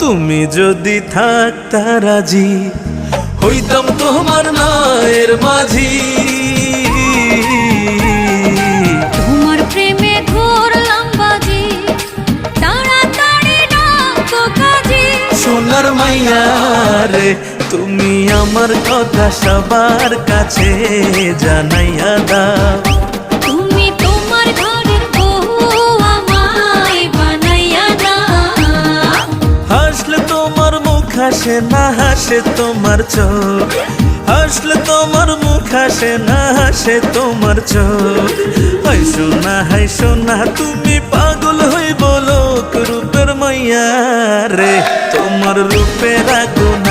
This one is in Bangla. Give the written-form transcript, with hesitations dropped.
তুমি যদি থাকতা রাজি হইতাম তোমার মায়ের মাঝি। তোমার প্রেমে ধরলাম বাজি, তাড়াতাড়ি ডাকো কাজী। সোনার মাইয়া রে তুমি আমার কথা সবার কাছে জানাইয়া দাও। তুমি তোমার ঘরের বউ আমায় বানাইয়া দাও। হাসলে তোমার মুখ হাসে না হাসে তোমার চোখ, হাসলে তোমার মুখ হাসে না হাসে তোমার চোখ। হাই সোনা তুমি পাগল হই বলো রূপের মাইয়া রে, তোমার রূপের আগুন